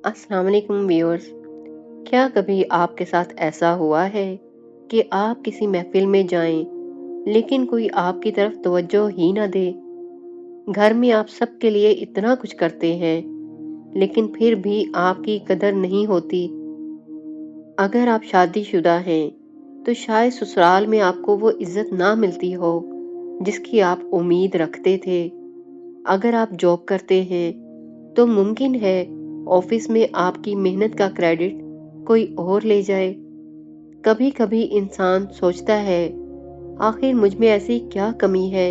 अस्सलाम वालेकुम व्यूअर्स। क्या कभी आपके साथ ऐसा हुआ है कि आप किसी महफिल में जाएं लेकिन कोई आपकी तरफ तवज्जो ही ना दे। घर में आप सबके लिए इतना कुछ करते हैं लेकिन फिर भी आपकी कदर नहीं होती। अगर आप शादीशुदा हैं तो शायद ससुराल में आपको वो इज्जत ना मिलती हो जिसकी आप उम्मीद रखते थे। अगर आप जॉब करते हैं तो मुमकिन है ऑफिस में आपकी मेहनत का क्रेडिट कोई और ले जाए। कभी कभी इंसान सोचता है, आखिर मुझ में ऐसी क्या कमी है।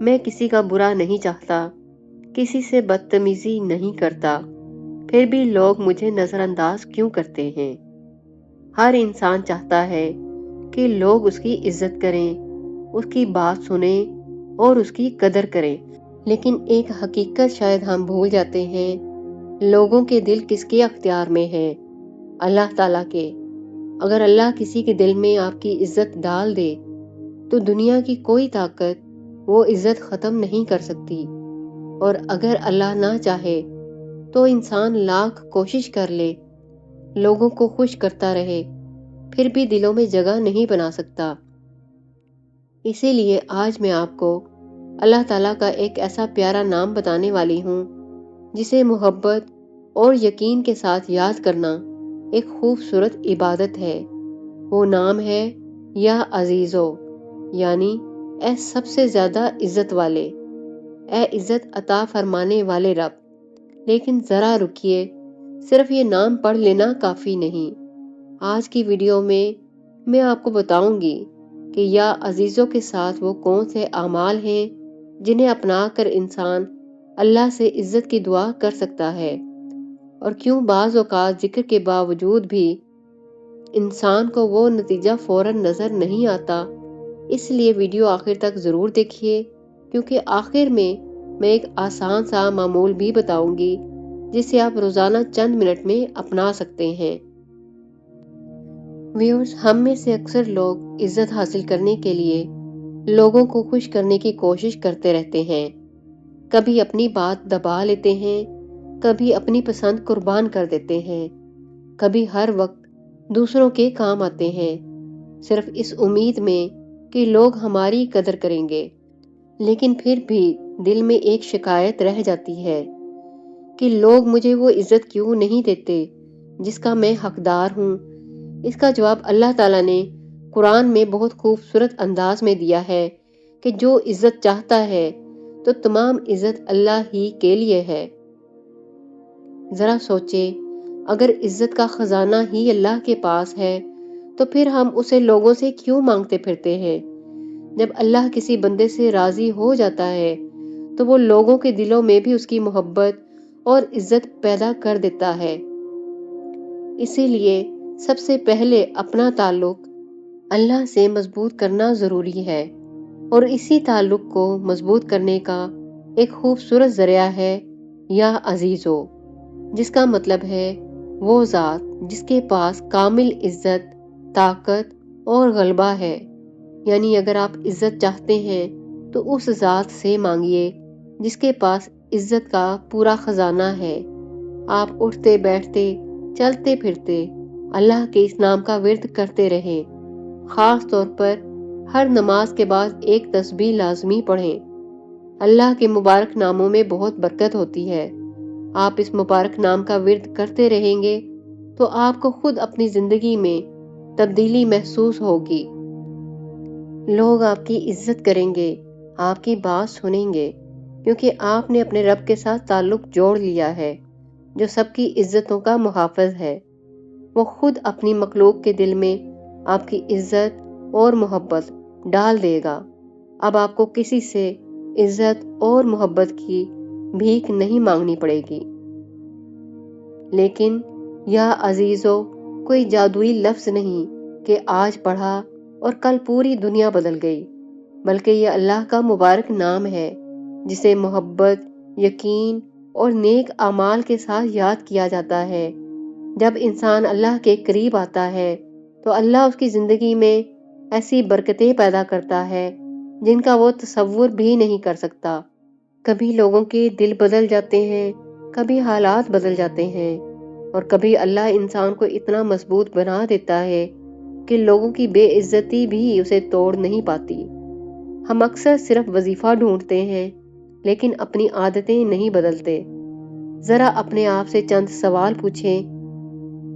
मैं किसी का बुरा नहीं चाहता, किसी से बदतमीजी नहीं करता, फिर भी लोग मुझे नजरअंदाज क्यों करते हैं। हर इंसान चाहता है कि लोग उसकी इज्जत करें, उसकी बात सुने और उसकी कदर करें। लेकिन एक हकीकत शायद हम भूल जाते हैं, लोगों के दिल किसके अख्तियार में है? अल्लाह ताला के। अगर अल्लाह किसी के दिल में आपकी इज्जत डाल दे तो दुनिया की कोई ताकत वो इज्जत खत्म नहीं कर सकती। और अगर अल्लाह ना चाहे तो इंसान लाख कोशिश कर ले, लोगों को खुश करता रहे, फिर भी दिलों में जगह नहीं बना सकता। इसीलिए आज मैं आपको अल्लाह ताला का एक ऐसा प्यारा नाम बताने वाली हूँ जिसे मोहब्बत और यकीन के साथ याद करना एक खूबसूरत इबादत है। वो नाम है या अजीजो, यानी ए सबसे ज्यादा इज्जत वाले, ए इज्जत अता फरमाने वाले रब। लेकिन जरा रुकिए, सिर्फ ये नाम पढ़ लेना काफी नहीं। आज की वीडियो में मैं आपको बताऊंगी कि या अजीजों के साथ वो कौन से अमाल हैं जिन्हें अपनाकर इंसान अल्लाह से इज्जत की दुआ कर सकता है, और क्यों बाज़ औक़ात जिक्र के बावजूद भी इंसान को वो नतीजा फौरन नजर नहीं आता। इसलिए वीडियो आखिर तक जरूर देखिए, क्योंकि आखिर में मैं एक आसान सा मामूल भी बताऊंगी जिसे आप रोजाना चंद मिनट में अपना सकते हैं। व्यूअर्स, हम में से अक्सर लोग इज्जत हासिल करने के लिए लोगों को खुश करने की कोशिश करते रहते हैं। कभी अपनी बात दबा लेते हैं, कभी अपनी पसंद कुर्बान कर देते हैं, कभी हर वक्त दूसरों के काम आते हैं, सिर्फ इस उम्मीद में कि लोग हमारी कदर करेंगे। लेकिन फिर भी दिल में एक शिकायत रह जाती है कि लोग मुझे वो इज्जत क्यों नहीं देते जिसका मैं हकदार हूँ। इसका जवाब अल्लाह ताला ने कुरान में बहुत खूबसूरत अंदाज में दिया है कि जो इज्जत चाहता है तो तमाम इज्जत अल्लाह ही के लिए है। जरा सोचे, अगर इज्जत का खजाना ही अल्लाह के पास है तो फिर हम उसे लोगों से क्यों मांगते फिरते हैं। जब अल्लाह किसी बंदे से राजी हो जाता है तो वो लोगों के दिलों में भी उसकी मोहब्बत और इज्जत पैदा कर देता है। इसीलिए सबसे पहले अपना ताल्लुक अल्लाह से मजबूत करना जरूरी है, और इसी ताल्लुक को मजबूत करने का एक खूबसूरत जरिया है या अजीजो, जिसका मतलब है वो ज़ात जिसके पास कामिल इज्जत, ताकत और गलबा है। यानी अगर आप इज्जत चाहते हैं तो उस ज़ात से मांगिए जिसके पास इज्जत का पूरा खजाना है। आप उठते बैठते चलते फिरते अल्लाह के इस नाम का विर्द करते रहें। खास तौर पर हर नमाज के बाद एक तस्बीह लाजमी पढ़ें। अल्लाह के मुबारक नामों में बहुत बरकत होती है। आप इस मुबारक नाम का विर्द करते रहेंगे तो आपको खुद अपनी जिंदगी में तब्दीली महसूस होगी। लोग आपकी इज्जत करेंगे, आपकी बात सुनेंगे, क्योंकि आपने अपने रब के साथ ताल्लुक जोड़ लिया है जो सबकी इज्जतों का मुहाफिज है। वो खुद अपनी मखलूक के दिल में आपकी इज्जत और मोहब्बत डाल देगा। अब आपको किसी से इज्जत और मोहब्बत की भीख नहीं मांगनी पड़ेगी। लेकिन यह अजीजों कोई जादुई लफ्ज नहीं कि आज पढ़ा और कल पूरी दुनिया बदल गई, बल्कि यह अल्लाह का मुबारक नाम है जिसे मोहब्बत, यकीन और नेक अमाल के साथ याद किया जाता है। जब इंसान अल्लाह के करीब आता है तो अल्लाह उसकी जिंदगी में ऐसी बरकतें पैदा करता है जिनका वो तसव्वुर भी नहीं कर सकता। कभी लोगों के दिल बदल जाते हैं, कभी हालात बदल जाते हैं, اور کبھی اللہ انسان کو اتنا مضبوط بنا دیتا ہے کہ لوگوں کی بے عزتی بھی اسے توڑ نہیں پاتی۔ ہم اکثر صرف وظیفہ ڈھونڈتے ہیں لیکن اپنی عادتیں نہیں بدلتے۔ ذرا اپنے آپ سے چند سوال پوچھیں،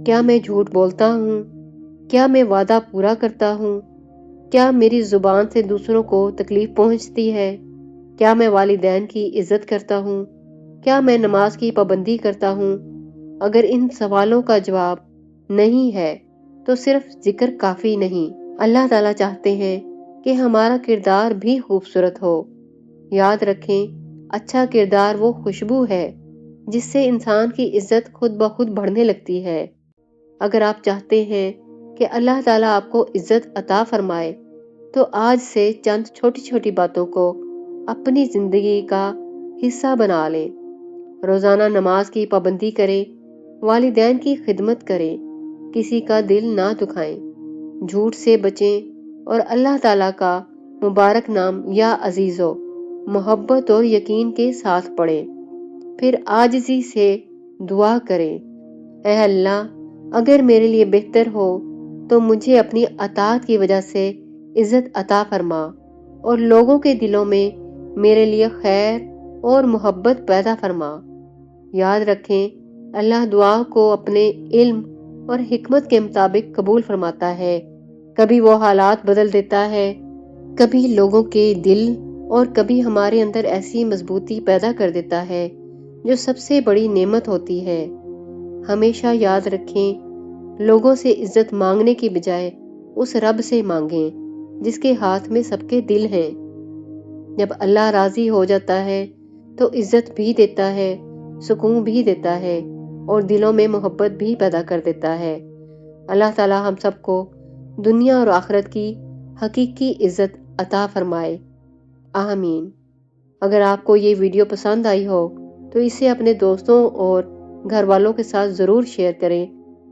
کیا میں جھوٹ بولتا ہوں؟ کیا میں وعدہ پورا کرتا ہوں؟ کیا میری زبان سے دوسروں کو تکلیف پہنچتی ہے؟ کیا میں والدین کی عزت کرتا ہوں؟ کیا میں نماز کی پابندی کرتا ہوں؟ اگر ان سوالوں کا جواب نہیں ہے تو صرف ذکر کافی نہیں۔ اللہ تعالیٰ چاہتے ہیں کہ ہمارا کردار بھی خوبصورت ہو۔ یاد رکھیں، اچھا کردار وہ خوشبو ہے جس سے انسان کی عزت خود بخود بڑھنے لگتی ہے۔ اگر آپ چاہتے ہیں کہ اللہ تعالیٰ آپ کو عزت عطا فرمائے تو آج سے چند چھوٹی چھوٹی باتوں کو اپنی زندگی کا حصہ بنا لیں۔ روزانہ نماز کی پابندی کریں، والدین کی خدمت کریں، کسی کا دل نہ دکھائیں، جھوٹ سے بچیں اور اللہ تعالیٰ کا مبارک نام یا عزیزو محبت اور یقین کے ساتھ پڑھیں۔ پھر عاجزی سے دعا کریں، اے اللہ، اگر میرے لیے بہتر ہو تو مجھے اپنی اطاعت کی وجہ سے عزت عطا فرما اور لوگوں کے دلوں میں میرے لیے خیر اور محبت پیدا فرما۔ یاد رکھیں، اللہ دعا کو اپنے علم اور حکمت کے مطابق قبول فرماتا ہے۔ کبھی وہ حالات بدل دیتا ہے، کبھی لوگوں کے دل، اور کبھی ہمارے اندر ایسی مضبوطی پیدا کر دیتا ہے جو سب سے بڑی نعمت ہوتی ہے۔ ہمیشہ یاد رکھیں، لوگوں سے عزت مانگنے کی بجائے اس رب سے مانگیں جس کے ہاتھ میں سب کے دل ہیں۔ جب اللہ راضی ہو جاتا ہے تو عزت بھی دیتا ہے، سکون بھی دیتا ہے اور دلوں میں محبت بھی پیدا کر دیتا ہے۔ اللہ تعالیٰ ہم سب کو دنیا اور آخرت کی حقیقی عزت عطا فرمائے، آمین۔ اگر آپ کو یہ ویڈیو پسند آئی ہو تو اسے اپنے دوستوں اور گھر والوں کے ساتھ ضرور شیئر کریں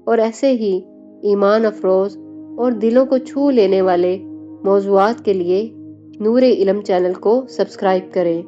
اور ایسے ہی ایمان افروز اور دلوں کو چھو لینے والے موضوعات کے لیے نور علم چینل کو سبسکرائب کریں۔